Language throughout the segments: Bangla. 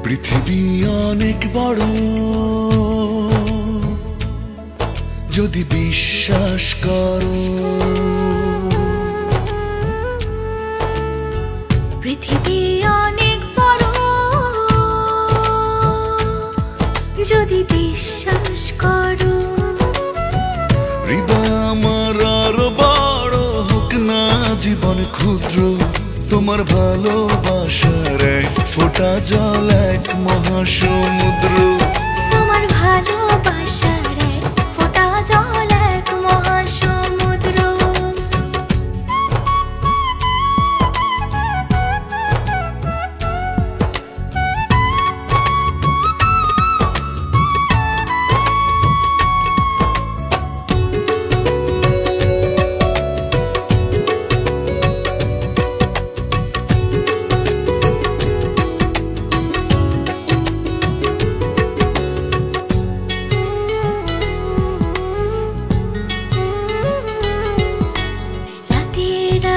পৃথিবী অনেক বড়, যদি বিশ্বাস করো। পৃথিবী অনেক বড়, যদি বিশ্বাস করো। হৃদয় আমার আরো বড় হোক না জীবন ক্ষুদ্র, তোমার ভালোবাসার এক ফোঁটা জল এক মহাসমুদ্র। তোমার ভালোবাসার এক ফোঁটা জল এক মহাসমুদ্র।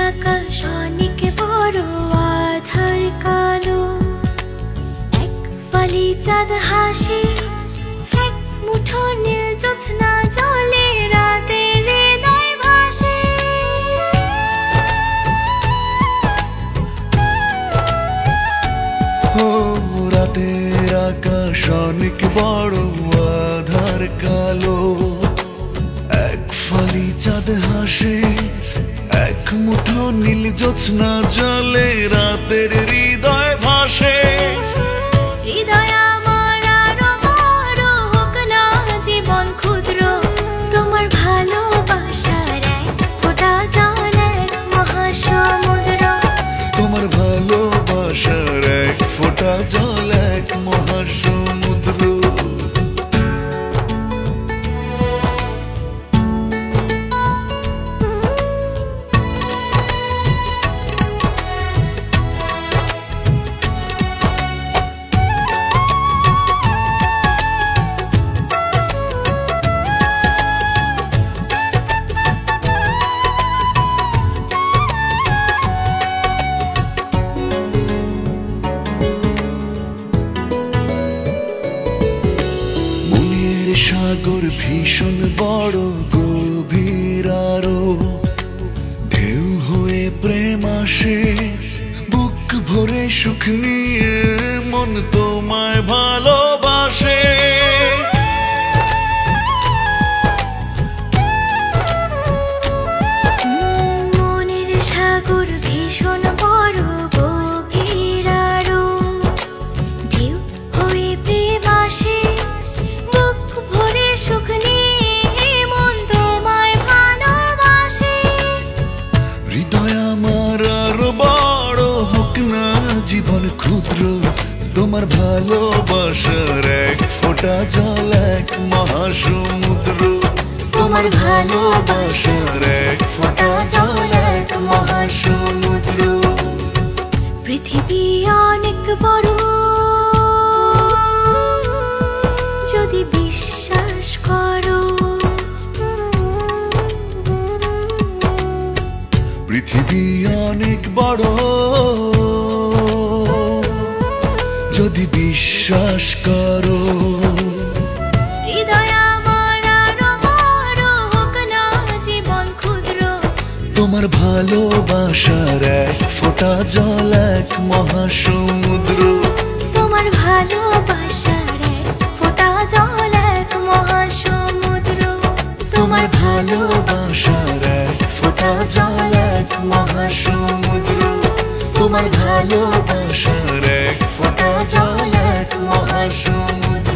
আকাশ অনেক বড়, আধার কালো, এক ফালি চাঁদ হাসে, এক মুঠো নীল জোছনা জলে, রাতের হৃদয় ভাসে। ও রাতের আকাশ অনেক বড়, আধার কালো, এক ফালি চাঁদ হাসে, এক মুঠো নীল জোছনা জলে, রাতের হৃদয় ভাসে। হৃদয় আমার আরো বড় হোক না জীবন ক্ষুদ্র, তোমার ভালোবাসার এক ফোঁটা জল এক মহাসমুদ্র। তোমার ভালোবাসার এক ফোঁটা জল এক মহাসমুদ্র। সাগর ভীষণ বড়, গভীর আরো, ঢেউ হয়ে প্রেম আসে, বুক ভরে সুখ নিয়ে মন তোমায় ভালোবাসে। মনের সাগর ভীষণ বড়, গভীর আরো, ঢেউ হয়ে প্রেম আসে, সুখ নিয়ে মন তোমায় ভালোবাসে। হৃদয় আমার আরো বড় হোক না জীবন ক্ষুদ্র, তোমার ভালোবাসার এক ফোঁটা জল এক মহাসমুদ্র। তোমার ভালোবাসার এক ফোঁটা জল এক মহাসমুদ্র। পৃথিবী অনেক বড়, যদি বিশ্বাস করো। পৃথিবী অনেক বড়, যদি বিশ্বাস করো। হৃদয় আমার আরো বড় হোক না জীবন ক্ষুদ্র, তোমার ভালোবাসার এক ফোঁটা জল এক মহাসমুদ্র। তোমার ভালোবাসার এক ফোঁটা জল এক মহাসমুদ্র। তোমার ভালোবাসার এক ফোঁটা জল এক মহাসমুদ্র। তোমার ভালোবাসার এক ফোঁটা জল এক মহাসমুদ্র।